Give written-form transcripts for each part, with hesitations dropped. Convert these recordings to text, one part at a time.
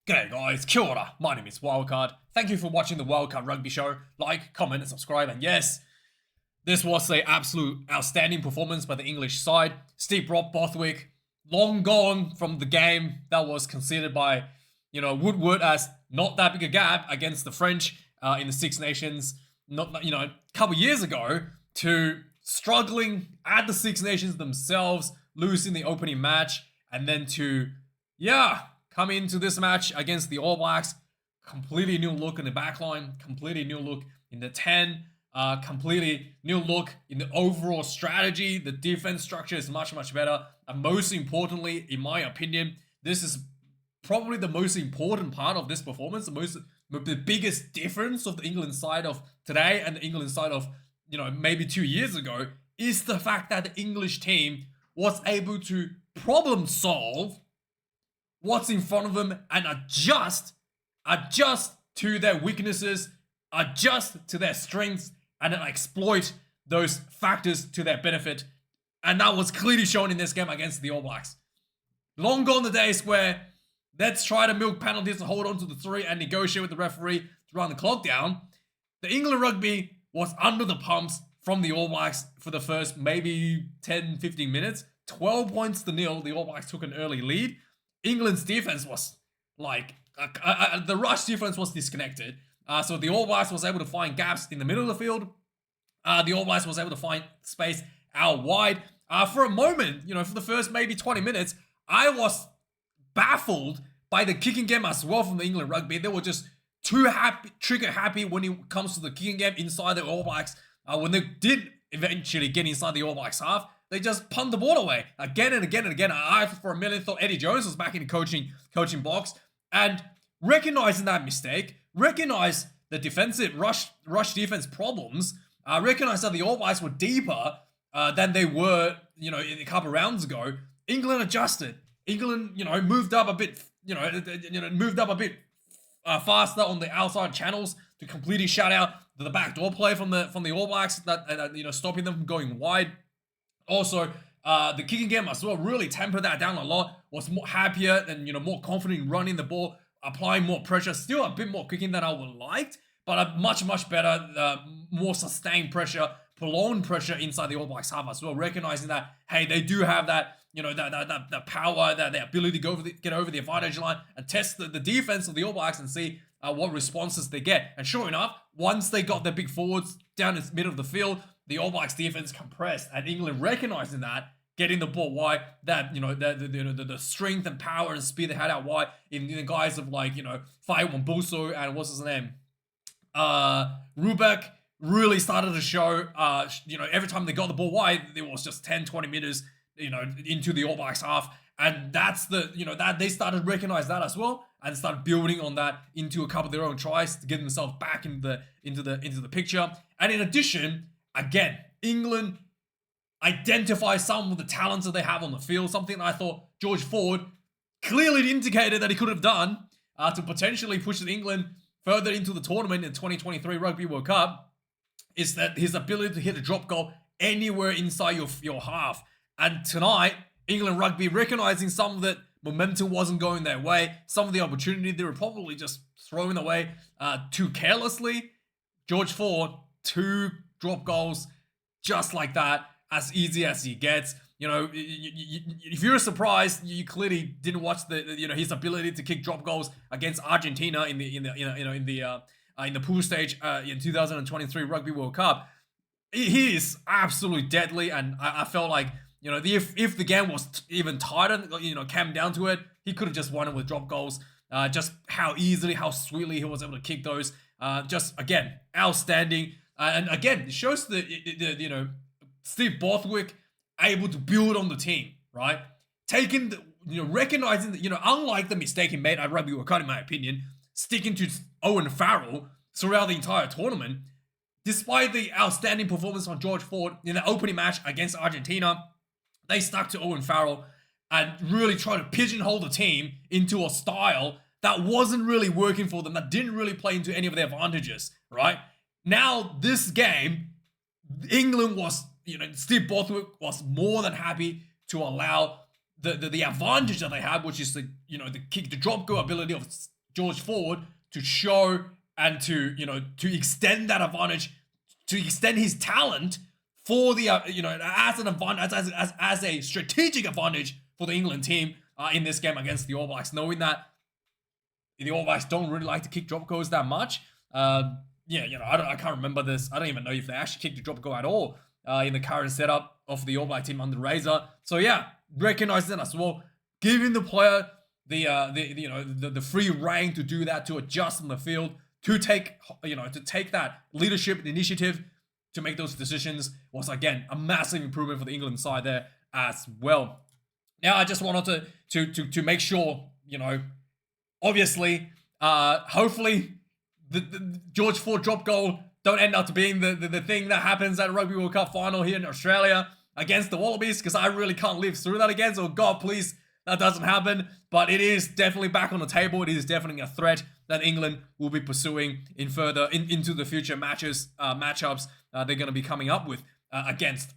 G'day guys, kia ora, my name is Wildkard. Thank you for watching the Wildkard Rugby Show. Like, comment and subscribe, and yes, this was an absolute outstanding performance by the English side. Steve Borthwick, long gone from the game that was considered by, Woodward as not that big a gap against the French in the Six Nations, a couple years ago, to struggling at the Six Nations themselves, losing the opening match, and then to, come into this match against the All Blacks, completely new look in the backline, completely new look in the 10, completely new look in the overall strategy. The defense structure is much, much better. And most importantly, in my opinion, this is probably the most important part of this performance, the biggest difference of the England side of today and the England side of, maybe 2 years ago, is the fact that the English team was able to problem solve what's in front of them and adjust to their weaknesses, adjust to their strengths, and then exploit those factors to their benefit. And that was clearly shown in this game against the All Blacks. Long gone the days where let's try to milk penalties and hold on to the 3 and negotiate with the referee to run the clock down. The England rugby was under the pumps from the All Blacks for the first maybe 10, 15 minutes. 12 points to nil, the All Blacks took an early lead. England's defense was like, the rush defense was disconnected. So the All Blacks was able to find gaps in the middle of the field. The All Blacks was able to find space out wide. For a moment, for the first maybe 20 minutes, I was baffled by the kicking game as well from the England rugby. They were just too trigger happy when it comes to the kicking game inside the All Blacks. When they did eventually get inside the All Blacks half, they just punt the ball away again and again and again. I, for a minute, thought Eddie Jones was back in the coaching box. And recognizing that mistake, recognize the defensive rush defense problems, recognize that the All Blacks were deeper than they were, in a couple rounds ago. England adjusted. England, moved up a bit, faster on the outside channels to completely shut out the backdoor play from the All Blacks, that stopping them from going wide. Also, the kicking game as well really tempered that down a lot. Was more happier and more confident in running the ball, applying more pressure. Still a bit more kicking than I would liked, but a much better, more sustained pressure, prolonged pressure inside the All Blacks half as well. Recognizing that, hey, they do have that, that power, that the ability to get over the advantage line and test the defense of the All Blacks and see what responses they get. And sure enough, once they got their big forwards down the middle of the field, the All Blacks defense compressed, and England recognizing that, getting the ball wide, that the strength and power and speed they had out wide in the guys of Fai Wambuso and what's his name, Rubeck, really started to show. Every time they got the ball wide, it was just 10-20 meters into the All Blacks half, and that's that they started to recognize that as well and started building on that into a couple of their own tries to get themselves back into the picture. And in addition, again, England identify some of the talents that they have on the field, something that I thought George Ford clearly indicated that he could have done to potentially push England further into the tournament in the 2023 Rugby World Cup, is that his ability to hit a drop goal anywhere inside your half. And tonight, England Rugby recognizing some of that momentum wasn't going their way, some of the opportunity they were probably just throwing away too carelessly. George Ford, 2 drop goals just like that, as easy as he gets. If you're surprised, you clearly didn't watch his ability to kick drop goals against Argentina in the pool stage in 2023 Rugby World Cup. He is absolutely deadly, and I felt like if the game was even tighter, came down to it, he could have just won it with drop goals. Just how easily, how sweetly he was able to kick those. Just again, outstanding. And again, it shows Steve Borthwick able to build on the team, right? Recognizing that, unlike the mistake he made at Rugby World Cup, in my opinion, sticking to Owen Farrell throughout the entire tournament, despite the outstanding performance from George Ford in the opening match against Argentina, they stuck to Owen Farrell and really tried to pigeonhole the team into a style that wasn't really working for them, that didn't really play into any of their advantages, right? Now, this game, England was, Steve Borthwick was more than happy to allow the advantage that they have, which is the drop goal ability of George Ford to show and to, to extend that advantage, to extend his talent for the, as an advantage, as a strategic advantage for the England team in this game against the All Blacks, knowing that the All Blacks don't really like to kick drop goals that much. I can't remember this. I don't even know if they actually kicked a drop goal at all in the current setup of the All Black team under Razor. So yeah, recognizing that as well, giving the player the free reign to do that, to adjust on the field, to take that leadership and initiative to make those decisions was again a massive improvement for the England side there as well. Now I just wanted to make sure, obviously, hopefully the George Ford drop goal don't end up to being the thing that happens at Rugby World Cup final here in Australia against the Wallabies, because I really can't live through that again. So God, please, that doesn't happen. But it is definitely back on the table. It is definitely a threat that England will be pursuing into the future matchups they're going to be coming up with against.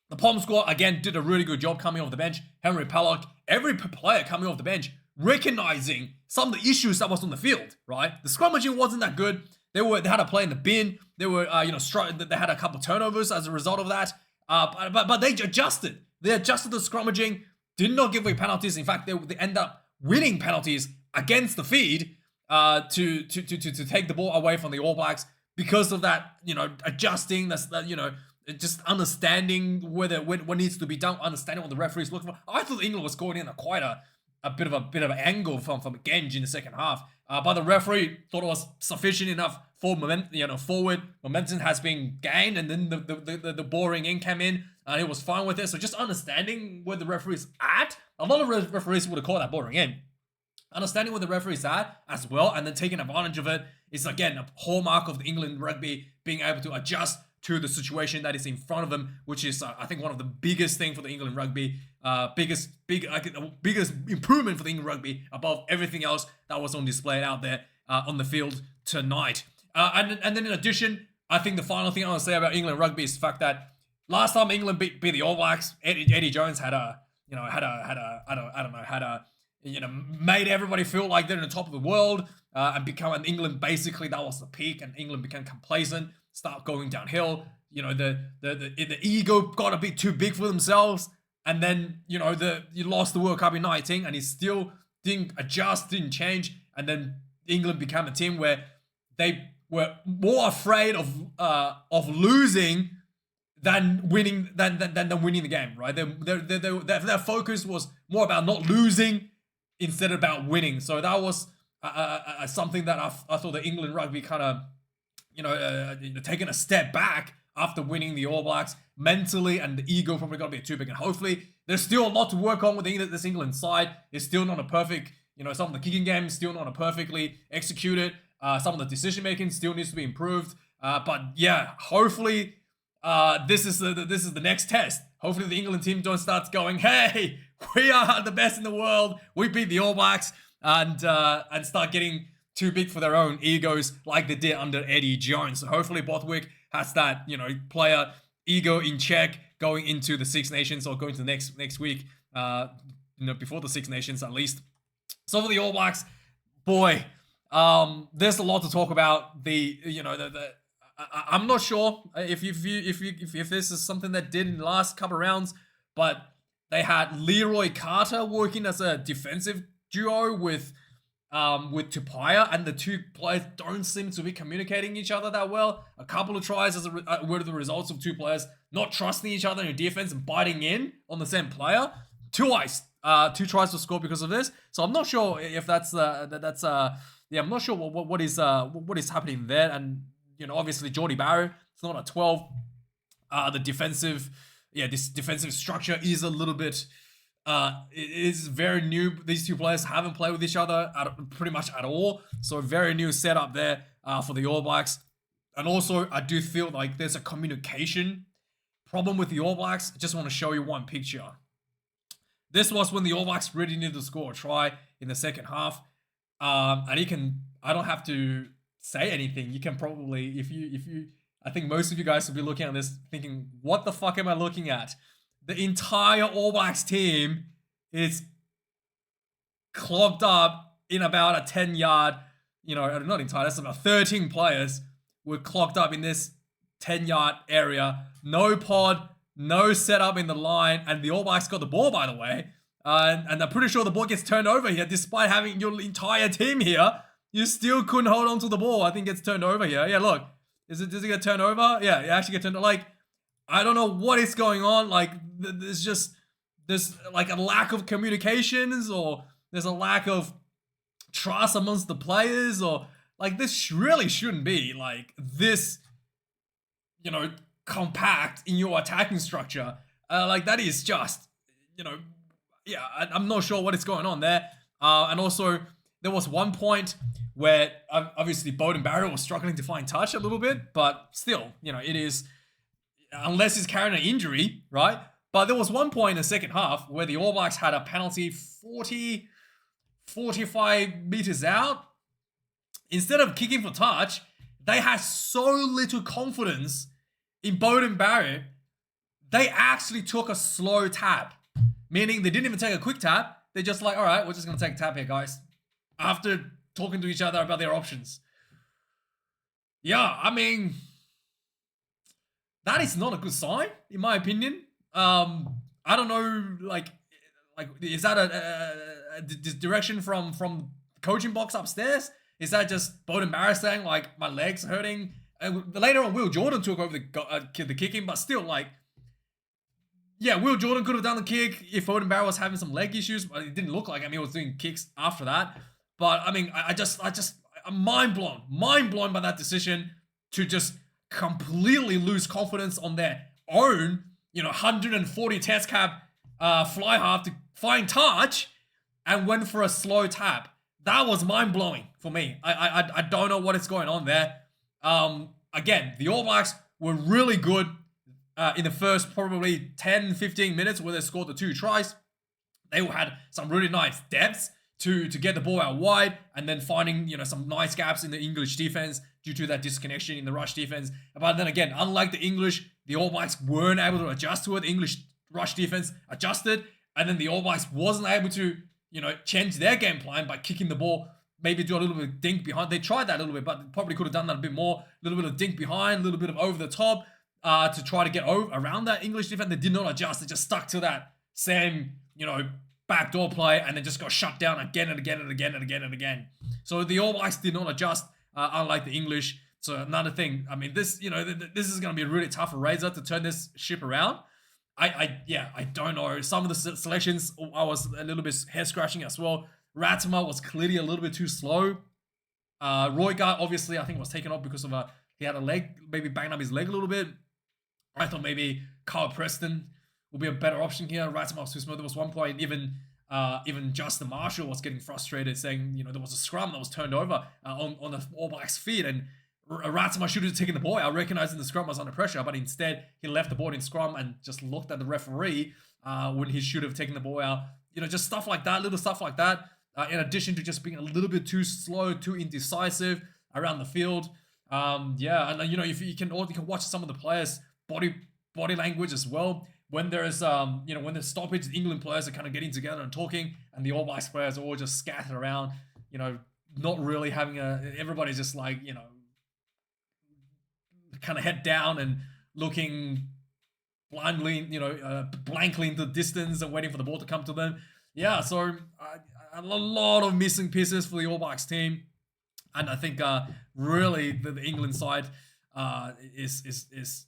The Palm squad, again, did a really good job coming off the bench. Henry Pallock, every player coming off the bench, recognizing some of the issues that was on the field, right? The scrummaging wasn't that good. They had a play in the bin. They were, they had a couple turnovers as a result of that. But they adjusted. They adjusted the scrummaging, did not give away penalties. In fact, they end up winning penalties against the feed to take the ball away from the All Blacks because of that, adjusting, just understanding what needs to be done, understanding what the referees looking for. I thought England was going in quite a bit of an angle from Genge in the second half. But the referee thought it was sufficient enough for forward momentum has been gained, and then the boring in came in, and he was fine with it. So just understanding where the referee's at. A lot of referees would have called that boring in. Understanding where the referee's at as well, and then taking advantage of it is again a hallmark of the England rugby, being able to adjust to the situation that is in front of them, which is I think one of the biggest thing for the England rugby, biggest improvement for the England rugby above everything else that was on display out there on the field tonight. And then in addition, I think the final thing I want to say about England rugby is the fact that last time England beat the All Blacks, Eddie Jones made everybody feel like they're in the top of the world and England basically that was the peak, and England became complacent, start going downhill. The ego got a bit too big for themselves, and then you lost the World Cup in 19, and he still didn't adjust, didn't change, and then England became a team where they were more afraid of losing than winning than winning the game, right? Their focus was more about not losing instead of about winning. So that was something that I thought the England rugby kind of taking a step back after winning the All Blacks mentally, and the ego probably got to be too big. And hopefully there's still a lot to work on with this England side. It's still not a perfect, some of the kicking games still not a perfectly executed. Some of the decision making still needs to be improved. But yeah, hopefully this is the next test. Hopefully the England team don't start going, hey, we are the best in the world, we beat the All Blacks, and start getting too big for their own egos like they did under Eddie Jones. So hopefully Borthwick has that, player ego in check going into the Six Nations, or going to the next week, before the Six Nations at least. So for the All Blacks, boy, there's a lot to talk about. I'm not sure if this is something that did in the last couple of rounds, but they had Leroy Carter working as a defensive duo with Tupaya, and the two players don't seem to be communicating each other that well. A couple of tries were the results of two players not trusting each other in defense and biting in on the same player. Two tries were scored because of this. So I'm not sure if I'm not sure what is happening there. And obviously Jordy Barrow, it's not a 12. This defensive structure is a little bit. It is very new. These two players haven't played with each other pretty much at all. So very new setup there for the All Blacks. And also, I do feel like there's a communication problem with the All Blacks. I just want to show you one picture. This was when the All Blacks really needed to score a try in the second half. And I don't have to say anything. You can probably, I think most of you guys will be looking at this thinking, what the fuck am I looking at? The entire All Blacks team is clogged up in about a 10-yard, not entire, that's about 13 players were clocked up in this 10-yard area. No pod, no setup in the line, and the All Blacks got the ball, by the way. And I'm pretty sure the ball gets turned over here, despite having your entire team here. You still couldn't hold on to the ball. I think it's turned over here. Yeah, look. Does it get turned over? Yeah, it actually gets turned over. Like, I don't know what is going on. Like, there's like a lack of communications, or there's a lack of trust amongst the players, or like this really shouldn't be like this, compact in your attacking structure. Like that is just, yeah, I'm not sure what is going on there. And also there was one point where obviously Beauden Barrett was struggling to find touch a little bit, but still, it is, unless he's carrying an injury, right? But there was one point in the second half where the All Blacks had a penalty 45 meters out. Instead of kicking for touch, they had so little confidence in Beauden Barrett, they actually took a slow tap. Meaning they didn't even take a quick tap. They're just like, all right, we're just going to take a tap here, guys. After talking to each other about their options. Yeah, I mean, that is not a good sign, in my opinion. I don't know, like is that a direction from the coaching box upstairs? Is that just Beauden Barrett saying, like, my legs are hurting? Later on, Will Jordan took over the kicking, but still, like, yeah, Will Jordan could have done the kick if Beauden Barrett was having some leg issues, but it didn't look like him. He was doing kicks after that. But I mean, I'm mind blown by that decision to just completely lose confidence on their own, 140 test cap fly half to find touch and went for a slow tap. That was mind blowing for me. I don't know what is going on there. Again, the All Blacks were really good in the first probably 10-15 minutes where they scored the 2 tries. They had some really nice depths to get the ball out wide, and then finding some nice gaps in the English defense due to that disconnection in the rush defense. But then again, unlike the English, the All Blacks weren't able to adjust to it. The English rush defense adjusted, and then the All Blacks wasn't able to change their game plan by kicking the ball, maybe do a little bit of dink behind. They tried that a little bit, but probably could have done that a bit more. A little bit of dink behind, a little bit of over the top to try to get around that English defense. They did not adjust. They just stuck to that same, backdoor play, and then just got shut down again and again and again and again and again. So the All Blacks did not adjust, unlike the English. So another thing, I mean, this, this is going to be a really tough razor to turn this ship around. I don't know. Some of the selections, I was a little bit head scratching as well. Ratama was clearly a little bit too slow. Wildkard, obviously, I think was taken off because of he had a leg, maybe banged up his leg a little bit. I thought maybe Carl Preston will be a better option here. Ratama was too smooth. There was one point, even Justin Marshall was getting frustrated, saying, there was a scrum that was turned over on the All Blacks' feet, and Ratama should have taken the ball out, recognizing the scrum was under pressure, but instead he left the ball in scrum and just looked at the referee when he should have taken the ball out. Just stuff like that, little stuff like that. In addition to just being a little bit too slow, too indecisive around the field. And if you can watch some of the players' body language as well. When there's when there's stoppage, the England players are kind of getting together and talking, and the All Blacks players are all just scattered around. Not really having everybody's just like kind of head down and looking blindly, blankly into the distance and waiting for the ball to come to them. Yeah, so a lot of missing pieces for the All Blacks team, and I think really the England side is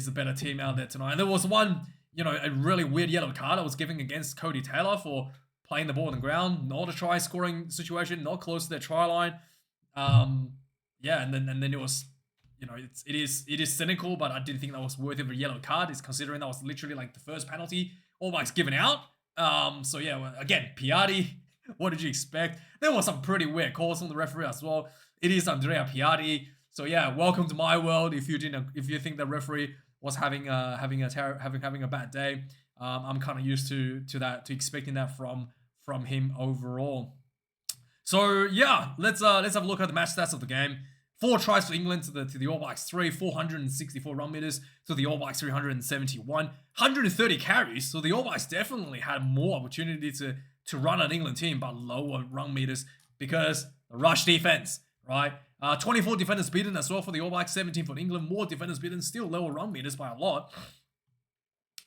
a better team out there tonight. And there was one, a really weird yellow card I was giving against Cody Taylor for playing the ball on the ground, not a try scoring situation, not close to their try line. And then it was, it is cynical, but I didn't think that was worthy of a yellow card. Is considering that was literally like the first penalty All Blacks given out. Again, Piatti, what did you expect? There was some pretty weird calls from the referee as well. It is Andrea Piatti. So yeah, welcome to my world. If you think the referee was having a bad day, I'm kind of used to that, to expecting that from him overall. So yeah, let's have a look at the match stats of the game. 4 tries for England to the All Blacks 3, 464 run meters to the All Blacks 371, 130 carries. So the All Blacks definitely had more opportunity to to run an England team, but lower run meters because the rush defense, right? 24 defenders beaten as well for the All Blacks, 17 for England. More defenders beaten, still lower run meters by a lot.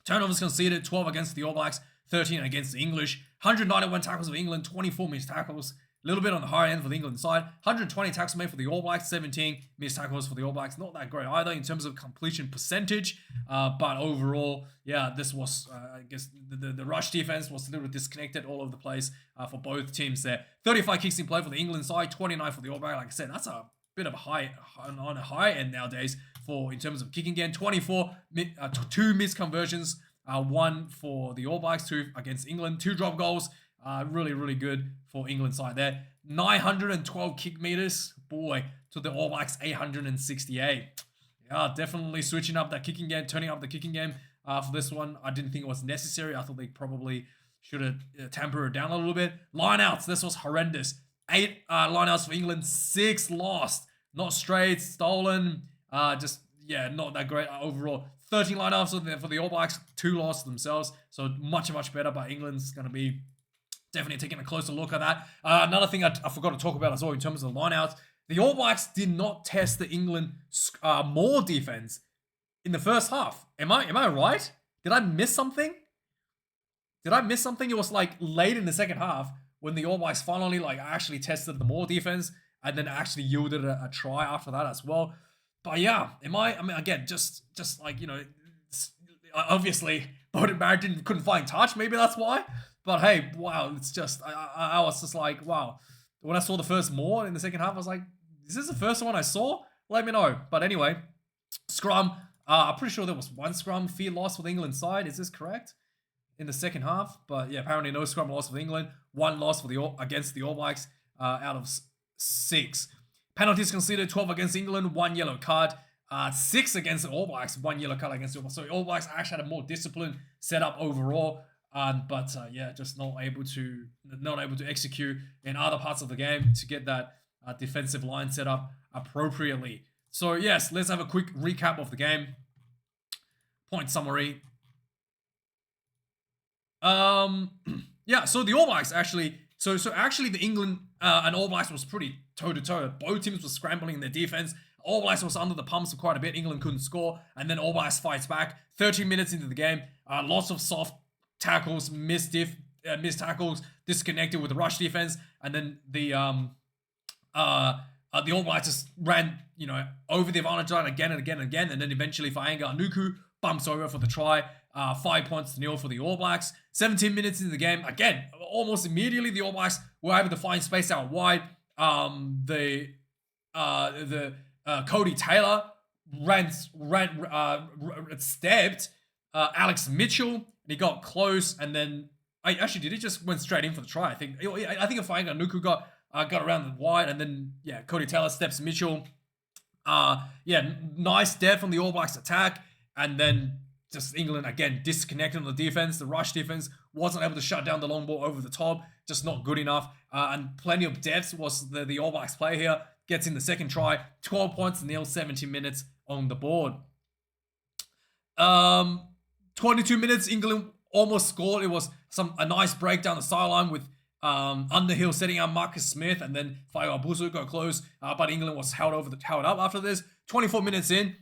Turnovers conceded, 12 against the All Blacks, 13 against the English. 191 tackles of England, 24 missed tackles. A little bit on the higher end for the England side. 120 tackles made for the All Blacks, 17 missed tackles for the All Blacks. Not that great either in terms of completion percentage. But overall, yeah, this was, I guess, the rush defense was a little disconnected all over the place for both teams there. 35 kicks in play for the England side, 29 for the All Blacks. Like I said, that's a bit of a on a high end nowadays for in terms of kicking game. 24, 2 missed conversions, 1 for the All Blacks, 2 against England, 2 drop goals. Really, really good for England side there. 912 kick meters, boy, to the All Blacks 868. Yeah, definitely switching up that kicking game, turning up the kicking game for this one. I didn't think it was necessary. I thought they probably should have tempered it down a little bit. Lineouts, this was horrendous. 8 lineouts for England, 6 lost. Not straight, stolen, just, yeah, not that great overall. 13 lineouts for the All Blacks, 2 lost themselves. So much, much better, but England's going to be definitely taking a closer look at that. Another thing I forgot to talk about as well in terms of the lineouts, the All Blacks did not test the England more defense in the first half. Am I right? Did I miss something? It was like late in the second half when the All Blacks finally like actually tested the more defense and then actually yielded a try after that as well. But yeah, I mean, again, just like, you know, obviously Beauden Barrett couldn't find touch. Maybe that's why. But hey, wow, it's just, I was just like, wow. When I saw the first more in the second half, I was like, is this the first one I saw? Let me know. But anyway, scrum. I'm pretty sure there was 1 scrum feed loss for the England side. Is this correct? In the second half. But yeah, apparently no scrum loss for England. 1 loss for against the All Blacks out of 6. Penalties conceded, 12 against England, 1 yellow card. 6 against the All Blacks, 1 yellow card against the All Blacks. So the All Blacks actually had a more disciplined setup overall. But yeah, just not able to execute in other parts of the game to get that defensive line set up appropriately. So yes, let's have a quick recap of the game. Point summary. Yeah, so the All Blacks actually, so actually the England and All Blacks was pretty toe-to-toe. Both teams were scrambling in their defense. All Blacks was under the pumps for quite a bit. England couldn't score, and then All Blacks fights back. 13 minutes into the game, lots of soft tackles, missed tackles, disconnected with the rush defense, and then the All Blacks just ran, you know, over the advantage line again and again and again, and then eventually Fainga'a bumps over for the try. 5 points to 0 for the All Blacks. 17 minutes into the game, again, almost immediately the All Blacks were able to find space out wide. Cody Taylor stabbed Alex Mitchell. He got close, and then did he just went straight in for the try? I think if Fainga'a got around the wide, and then yeah, Cody Taylor steps Mitchell. Yeah, nice depth from the All Blacks attack, and then just England again disconnected on the defense. The rush defense wasn't able to shut down the long ball over the top, just not good enough. And plenty of depth was the All Blacks player here. Gets in the second try, 12 points to 0, 17 minutes on the board. 22 minutes, England almost scored. It was a nice break down the sideline with Underhill setting up Marcus Smith, and then Fainga'a got close, but England was held up after this. 24 minutes in,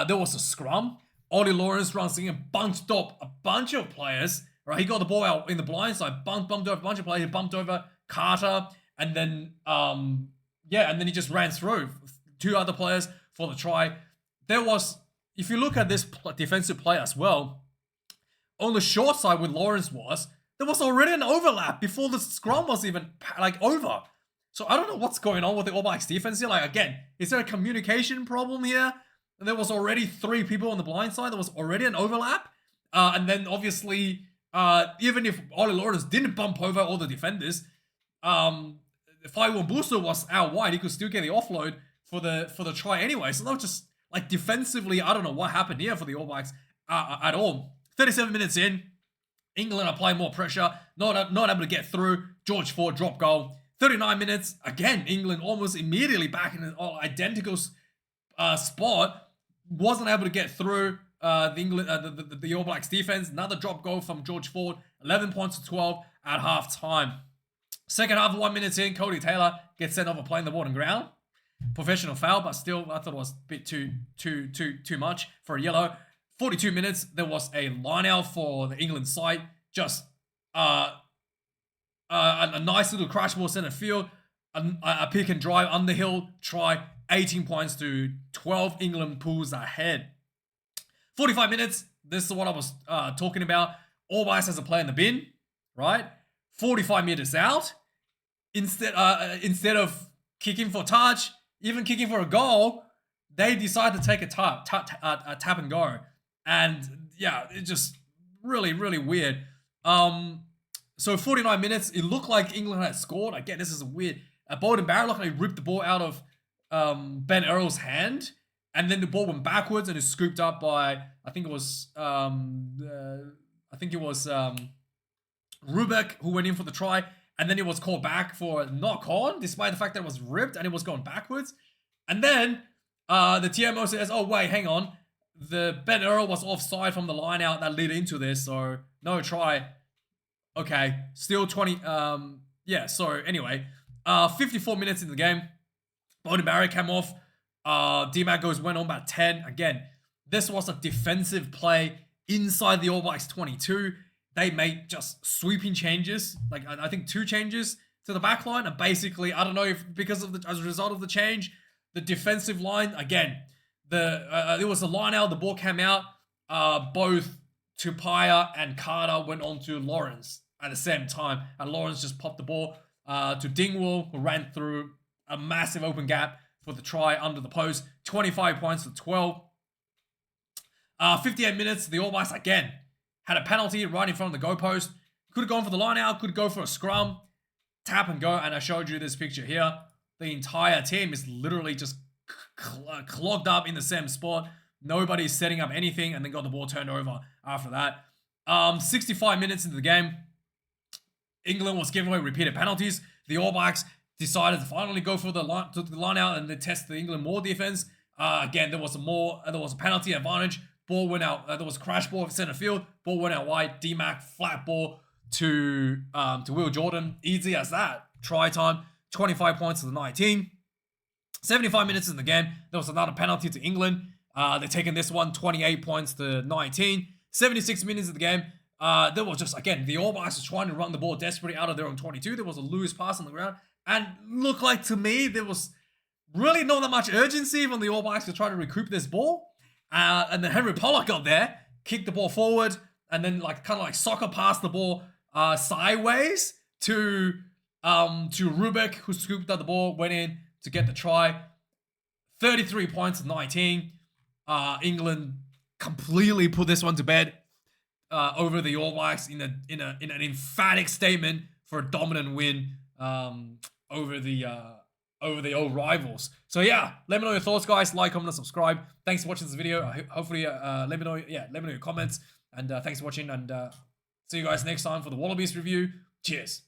there was a scrum. Ollie Lawrence runs in and bumped up a bunch of players. Right, he got the ball out in the blind side, bumped over a bunch of players. He bumped over Carter, and then and then he just ran through 2 other players for the try. There was, if you look at this defensive play as well, on the short side with Lawrence there was already an overlap before the scrum was even like over. So I don't know what's going on with the All Blacks defense here. Like, again, is there a communication problem here? There was already 3 people on the blind side. There was already an overlap. And then obviously, even if Ollie Lawrence didn't bump over all the defenders, Fainga'a was out wide. He could still get the offload for the try anyway. So that was just like defensively, I don't know what happened here for the All Blacks at all. 37 minutes in, England applying more pressure, not able to get through. George Ford drop goal. 39 minutes, again, England almost immediately back in an identical spot. Wasn't able to get through the All Blacks defense. Another drop goal from George Ford. 11 points to 12. at half time. Second half, 1 minute in, Cody Taylor gets sent off for playing the ball on ground. Professional foul, but still, I thought it was a bit too much for a yellow. 42 minutes, there was a line out for the England side. Just a nice little crash ball center field. A pick and drive Underhill try. 18 points to 12. England pulls ahead. 45 minutes. This is what I was talking about. All Blacks has a play in the bin, right? 45 meters out. Instead of kicking for touch, even kicking for a goal, they decide to take a tap and go. And yeah, it's just really, really weird. So 49 minutes, it looked like England had scored. Again, this is weird. Beauden Barrett looked like he ripped the ball out of Ben Earl's hand, and then the ball went backwards and is scooped up by I think it was Rubik, who went in for the try, and then it was called back for a knock on, despite the fact that it was ripped and it was going backwards. And then the TMO says, "Oh wait, hang on, the Ben Earl was offside from the line out that led into this, so no try." Okay, still 20. Yeah. So anyway, 54 minutes in the game. Beauden Barrett came off. D-Mac went on about 10. Again, this was a defensive play inside the All Blacks 22. They made just sweeping changes. Like, I think 2 changes to the back line. And basically, I don't know if because of as a result of the change, the defensive line, again, there was a line out, the ball came out. Both Tupaia and Carter went on to Lawrence at the same time. And Lawrence just popped the ball to Dingwall, who ran through a massive open gap for the try under the post. 25 points to 12. 58 minutes, the All Blacks again had a penalty right in front of the goalpost. Could have gone for the line out, could go for a scrum, tap and go. And I showed you this picture here. The entire team is literally just clogged up in the same spot. Nobody's setting up anything, and then got the ball turned over after that. 65 minutes into the game, England was giving away repeated penalties. The All Blacks decided to finally go for the line out and they test the England more defense. Again, there was a penalty advantage. Ball went out. There was a crash ball of center field. Ball went out wide. D-Mac flat ball to Will Jordan. Easy as that. Try time. 25 points to the 19. 75 minutes in the game. There was another penalty to England. They're taking this one. 28 points to 19. 76 minutes of the game. There was just, again, the All Blacks was trying to run the ball desperately out of their own 22. There was a loose pass on the ground. And looked like to me, there was really not that much urgency from the All Blacks to try to recoup this ball. And then Henry Pollock got there, kicked the ball forward, and then kind of like soccer passed the ball sideways to Rubik, who scooped up the ball, went in to get the try. 33 points to 19. England completely put this one to bed over the All Blacks in an emphatic statement for a dominant win over the old rivals. So yeah, let me know your thoughts, guys. Like, comment, and subscribe. Thanks for watching this video. Hopefully, let me know your comments. And thanks for watching. And see you guys next time for the Wallabies review. Cheers.